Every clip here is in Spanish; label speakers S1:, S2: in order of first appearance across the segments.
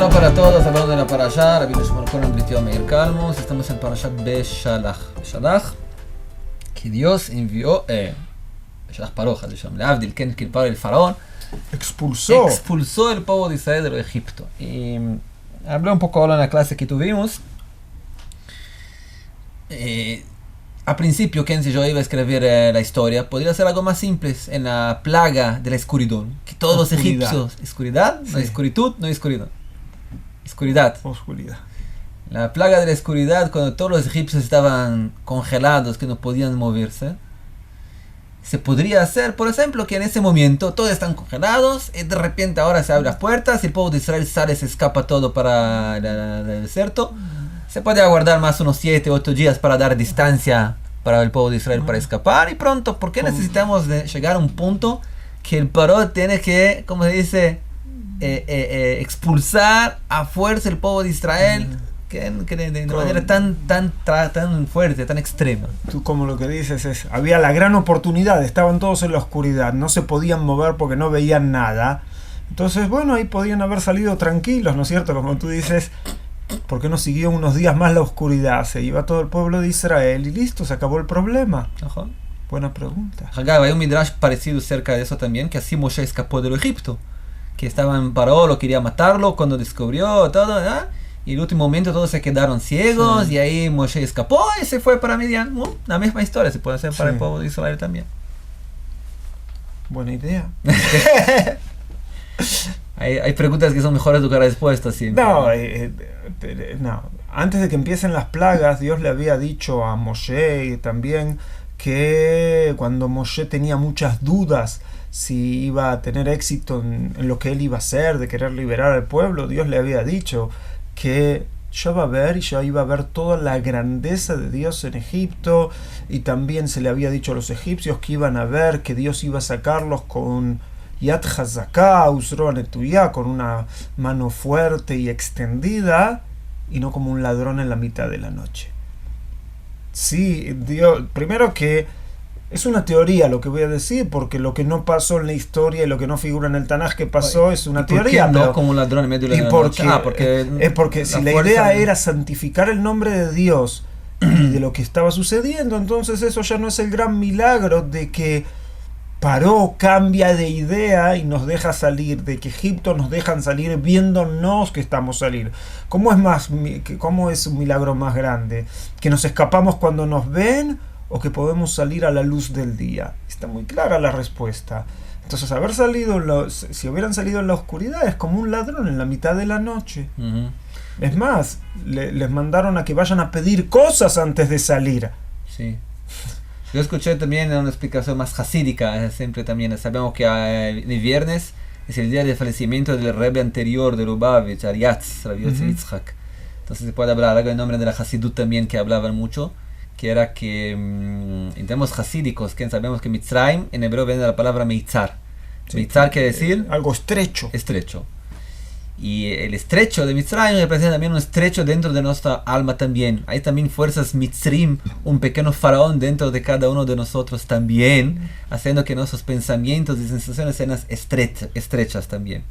S1: Shalom para todos, hablando de la Parashá, Rabbi Shimon Cohen Britio Meir Kalmus. Estamos en Parashat Beshalach. Beshalach, que Dios envió, Beshalach Paroja, Leavdil, que el faraón expulsó el pueblo de Israel de Egipto. Y hablé un poco ahora en la clase que tuvimos. A principio, si yo iba a escribir la historia, podría ser algo más simple, en la plaga de la escuridad, que todos los egipcios, ¿escuridad? Sí. No hay escuritud, no hay escuridad. Oscuridad. La plaga de la oscuridad, cuando todos los egipcios estaban congelados, que no podían moverse, se podría hacer, por ejemplo, que en ese momento todos están congelados y de repente ahora se abren las puertas y el pueblo de Israel sale, se escapa todo para el desierto. Se puede aguardar más unos 7 o 8 días para dar distancia para el pueblo de Israel para escapar y pronto. ¿Por qué necesitamos llegar a un punto que el paró tiene que, como se dice, expulsar a fuerza el pueblo de Israel de manera tan fuerte, tan extrema?
S2: Tú como lo que dices es, había la gran oportunidad, estaban todos en la oscuridad, no se podían mover porque no veían nada. Entonces, bueno, ahí podían haber salido tranquilos, ¿no es cierto? Como tú dices, ¿por qué no siguió unos días más la oscuridad? Se iba todo el pueblo de Israel y listo, se acabó el problema.
S1: Ajá.
S2: Buena pregunta.
S1: Hay un midrash parecido cerca de eso también, que así Moshe escapó del Egipto, que estaba en Paró, lo quería matarlo cuando descubrió todo, ¿verdad? Y en el último momento todos se quedaron ciegos, y ahí Moshe escapó y se fue para Midian. La misma historia se puede hacer para el pueblo de Israel también.
S2: Buena idea.
S1: Hay preguntas que son mejores que respuestas siempre.
S2: No. Antes de que empiecen las plagas, Dios le había dicho a Moshe también que cuando Moshe tenía muchas dudas si iba a tener éxito en lo que él iba a hacer, de querer liberar al pueblo, Dios le había dicho que ya iba a ver toda la grandeza de Dios en Egipto, y también se le había dicho a los egipcios que iban a ver que Dios iba a sacarlos con Yad Hazaká, Usro Netuyá, con una mano fuerte y extendida, y no como un ladrón en la mitad de la noche. Sí, Dios, primero que es una teoría lo que voy a decir, porque lo que no pasó en la historia y lo que no figura en el Tanaj que pasó es una teoría.
S1: ¿Por qué no como un ladrón en medio de la noche?
S2: Porque si la idea era santificar el nombre de Dios y de lo que estaba sucediendo, entonces eso ya no es el gran milagro de que Paró cambia de idea y nos deja salir, de que Egipto nos dejan salir viéndonos que estamos salir. ¿Cómo es un milagro más grande? ¿Que nos escapamos cuando nos ven o que podemos salir a la luz del día? Está muy clara la respuesta. Entonces, si hubieran salido en la oscuridad, es como un ladrón en la mitad de la noche. Uh-huh. Es más, les mandaron a que vayan a pedir cosas antes de salir.
S1: Sí. Yo escuché también una explicación más hasídica, siempre también sabemos que el viernes es el día del fallecimiento del rebbe anterior de Lubavitch, Ariatz, Rabbi Yosef Yitzhak. Entonces se puede hablar algo en nombre de la Hasidut también, que hablaban mucho, que era que en términos hasídicos, que sabemos que Mitzrayim en hebreo viene de la palabra Meitzar. Sí, Meitzar quiere decir
S2: algo estrecho.
S1: Y el estrecho de Mitzrayim representa también un estrecho dentro de nuestra alma también. Hay también fuerzas Mitzrim, un pequeño faraón dentro de cada uno de nosotros también, haciendo que nuestros pensamientos y sensaciones sean estrechas también.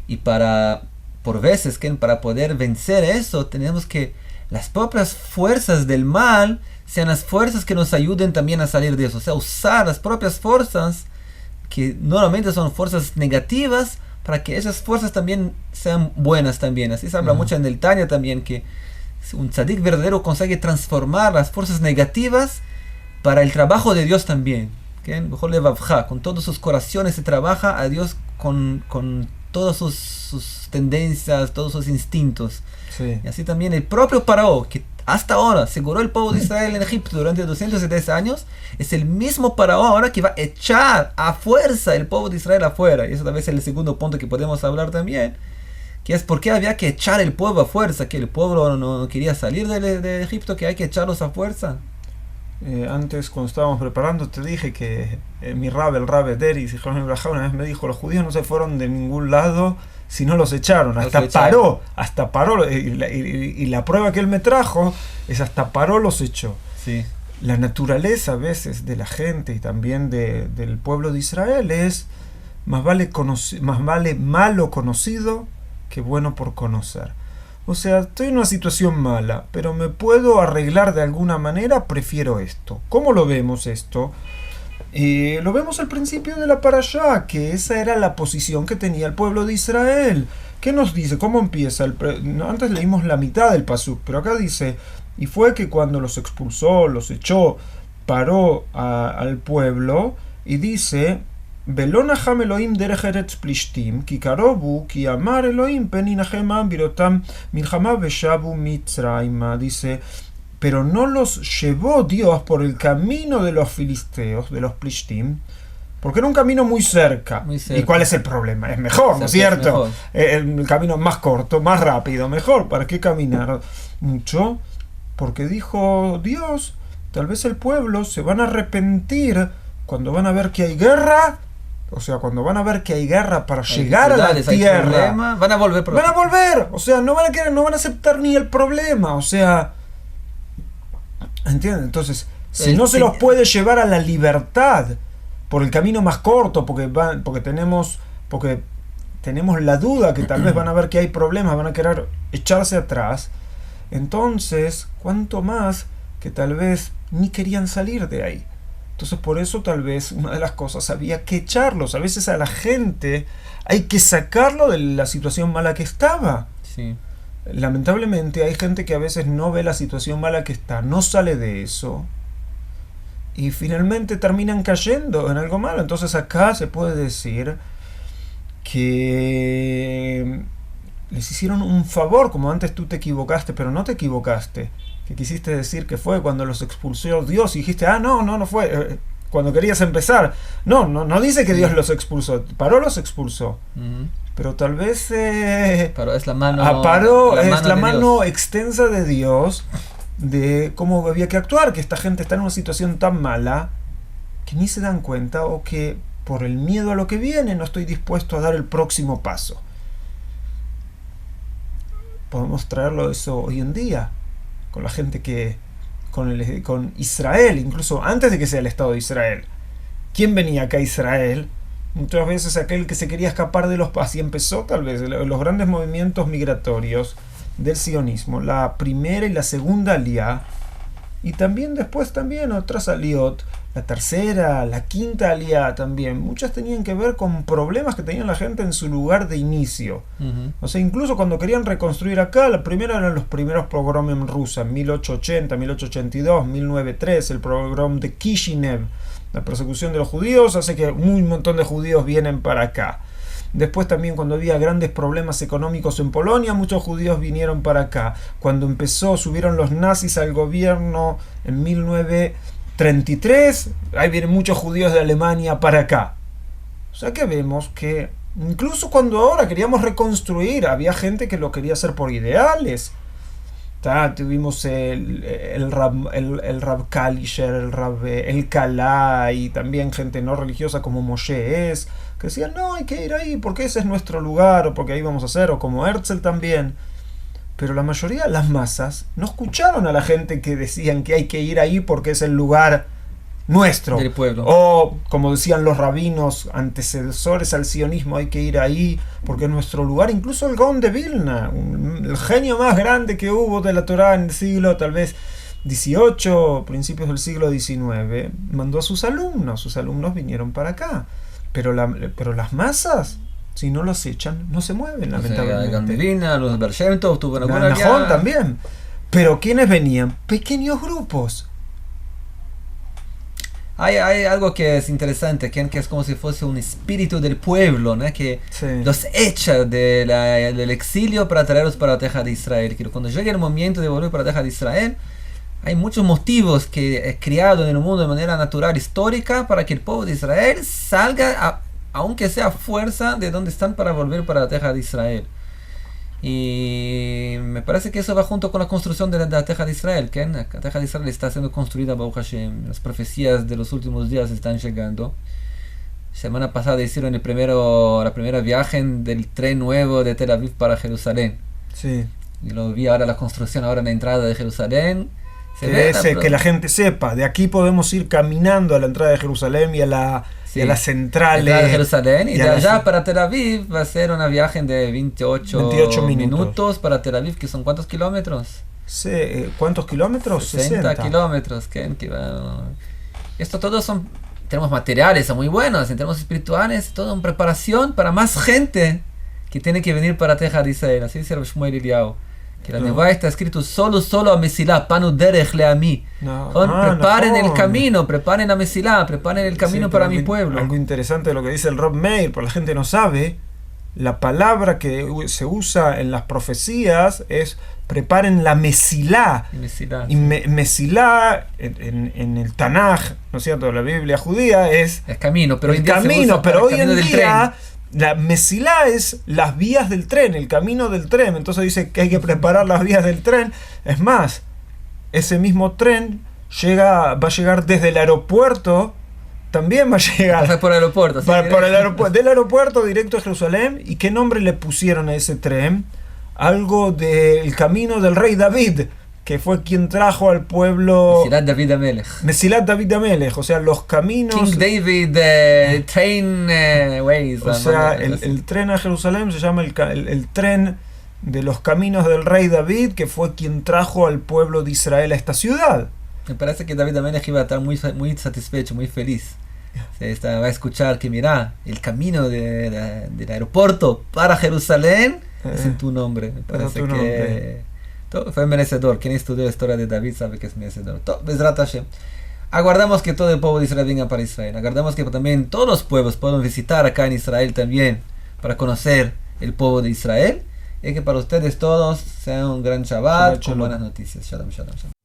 S1: Y por veces, para poder vencer eso, tenemos que las propias fuerzas del mal sean las fuerzas que nos ayuden también a salir de eso. O sea, usar las propias fuerzas, que normalmente son fuerzas negativas, para que esas fuerzas también sean buenas también. Así se habla mucho en el Tanya también, que un tzadik verdadero consigue transformar las fuerzas negativas para el trabajo de Dios también. Con todos sus corazones se trabaja a Dios con todas sus tendencias, todos sus instintos.
S2: Sí.
S1: Y así también el propio Paró, que hasta ahora aseguró el pueblo de Israel en Egipto durante 270 años, es el mismo Paró ahora que va a echar a fuerza el pueblo de Israel afuera. Y eso tal vez es el segundo punto que podemos hablar también, que es por qué había que echar el pueblo a fuerza, que el pueblo no quería salir de Egipto, que hay que echarlos a fuerza.
S2: Antes, cuando estábamos preparando, te dije que mi el Rab Ederis, una vez me dijo: los judíos no se fueron de ningún lado si no los echaron. Hasta Paró, y la prueba que él me trajo es hasta Paró los echó.
S1: Sí.
S2: La naturaleza a veces de la gente y también del pueblo de Israel es más vale malo conocido que bueno por conocer. O sea, estoy en una situación mala, pero me puedo arreglar de alguna manera, prefiero esto. ¿Cómo lo vemos esto? Lo vemos al principio de la parashá, que esa era la posición que tenía el pueblo de Israel. ¿Qué nos dice? ¿Cómo empieza? Antes leímos la mitad del pasuk, pero acá dice, y fue que cuando los expulsó, los echó, paró al pueblo, y dice, ולא נחם אלוהים דרך ארץ פלישתים, כי קרובו, כי אמר אלוהים פן ינחם בראותם מלחמה ושבו מצרימה. Dice, pero no los llevó Dios por el camino de los filisteos, de los plishtim, porque era un camino muy cerca. ¿Y cuál es el problema? Es mejor, ¿no es cierto? El camino más corto, más rápido, mejor. ¿Para qué caminar mucho? Porque dijo Dios, tal vez el pueblo se van a arrepentir cuando van a ver que hay guerra. O sea, cuando van a ver que hay guerra para llegar a la tierra,
S1: van a volver.
S2: Van a volver. O sea, no van a aceptar ni el problema. O sea, ¿entienden? Entonces, si no se los puede llevar a la libertad por el camino más corto, porque tenemos la duda que tal vez van a ver que hay problemas, van a querer echarse atrás, entonces, cuánto más que tal vez ni querían salir de ahí. Entonces, por eso tal vez una de las cosas había que echarlos. A veces a la gente hay que sacarlo de la situación mala que estaba.
S1: Sí.
S2: Lamentablemente hay gente que a veces no ve la situación mala que está, no sale de eso y finalmente terminan cayendo en algo malo. Entonces acá se puede decir que les hicieron un favor, como antes tú te equivocaste, pero no te equivocaste. Que quisiste decir que fue cuando los expulsó Dios y dijiste, no fue. Cuando querías empezar. No dice que Dios los expulsó. Paró los expulsó. Uh-huh. Pero tal vez
S1: Paró es la mano,
S2: la mano extensa de Dios de cómo había que actuar, que esta gente está en una situación tan mala que ni se dan cuenta, o que por el miedo a lo que viene no estoy dispuesto a dar el próximo paso. Podemos traerlo eso hoy en día con la gente que con Israel, incluso antes de que sea el Estado de Israel. ¿Quién venía acá a Israel? Muchas veces aquel que se quería escapar de los... Así empezó tal vez los grandes movimientos migratorios del sionismo, la primera y la segunda aliyá, y también después otras aliyot, la tercera, la quinta aliyá también. Muchas tenían que ver con problemas que tenían la gente en su lugar de inicio. Uh-huh. O sea, incluso cuando querían reconstruir acá, la primera eran los primeros pogroms en Rusia, 1880, 1882, 1903, el pogrom de Kishinev. La persecución de los judíos hace que un montón de judíos vienen para acá. Después también, cuando había grandes problemas económicos en Polonia, muchos judíos vinieron para acá. Cuando subieron los nazis al gobierno en 1933, ahí vienen muchos judíos de Alemania para acá. O sea que vemos que incluso cuando ahora queríamos reconstruir, había gente que lo quería hacer por ideales. Tuvimos el Rab Kalisher, el Rab El Kalá, y también gente no religiosa como Moshe Es, que decían, no, hay que ir ahí porque ese es nuestro lugar, o porque ahí vamos a hacer, o como Herzl también. Pero la mayoría, las masas, no escucharon a la gente que decían que hay que ir ahí porque es el lugar nuestro,
S1: del pueblo.
S2: O como decían los rabinos antecesores al sionismo, hay que ir ahí porque es nuestro lugar. Incluso el Gaón de Vilna, el genio más grande que hubo de la Torá en el siglo tal vez 18, principios del siglo 19, mandó a sus alumnos vinieron para acá, pero las masas, si no los echan, no se mueven, lamentablemente.
S1: El Gaón de Vilna, los Baal Shem Tov, tuvo una buena
S2: Najón también, pero ¿quiénes venían? Pequeños grupos.
S1: Hay algo que es interesante, que es como si fuese un espíritu del pueblo, ¿no? Que los echa del exilio para traerlos para la tierra de Israel. Que cuando llegue el momento de volver para la tierra de Israel, hay muchos motivos que es criado en el mundo de manera natural, histórica, para que el pueblo de Israel salga, aunque sea a fuerza, de donde están para volver para la tierra de Israel. Y me parece que eso va junto con la construcción de la tierra de Israel, que la tierra de Israel está siendo construida, Baruch Hashem. Las profecías de los últimos días están llegando. Semana pasada hicieron la primera viaje del tren nuevo de Tel Aviv para Jerusalén.
S2: Sí.
S1: Y lo vi ahora, la construcción ahora en la entrada de Jerusalén.
S2: Que la gente sepa. De aquí podemos ir caminando a la entrada de Jerusalén y a la central
S1: de Jerusalén, y de allá para Tel Aviv va a ser una viaje de 28 minutos para Tel Aviv, que son ¿cuántos kilómetros?
S2: ¿Cuántos kilómetros?
S1: 60 kilómetros. Esto todos tenemos materiales, son muy buenos, tenemos espirituales, todo en preparación para más gente que tiene que venir para Teja de Israel. Así dice Shmuel Eliyahu, que la Nebuá está escrito solo a Mesilá, panu derech leami. Preparen el camino, preparen a Mesilá, preparen el camino para mi pueblo.
S2: Algo interesante de lo que dice el Rob Meir, porque la gente no sabe, la palabra que se usa en las profecías es preparen la Mesilá. Y Mesilá en el Tanaj, ¿no es cierto?, la Biblia judía es
S1: camino, pero
S2: hoy en día la Mesilá es las vías del tren, el camino del tren. Entonces dice que hay que preparar las vías del tren. Es más, ese mismo tren va a llegar desde el aeropuerto. También va a llegar
S1: por el aeropuerto,
S2: del aeropuerto directo a Jerusalén. ¿Y qué nombre le pusieron a ese tren? Algo del camino del rey David, que fue quien trajo al pueblo Mesilat David Amelech, o sea, los caminos
S1: King David train ways.
S2: O sea, el tren a Jerusalén se llama el tren de los caminos del rey David, que fue quien trajo al pueblo de Israel a esta ciudad.
S1: Me parece que David Amelech iba a estar muy satisfecho, muy feliz. Va a escuchar que mira, el camino del aeropuerto para Jerusalén es en tu nombre. Me parece que fue merecedor. Quien estudió la historia de David sabe que es merecedor. Bezrat Hashem. Aguardamos que todo el pueblo de Israel venga para Israel. Aguardamos que también todos los pueblos puedan visitar acá en Israel también para conocer el pueblo de Israel. Y que para ustedes todos sea un gran Shabbat con buenas noticias. Shalom, shalom, shalom.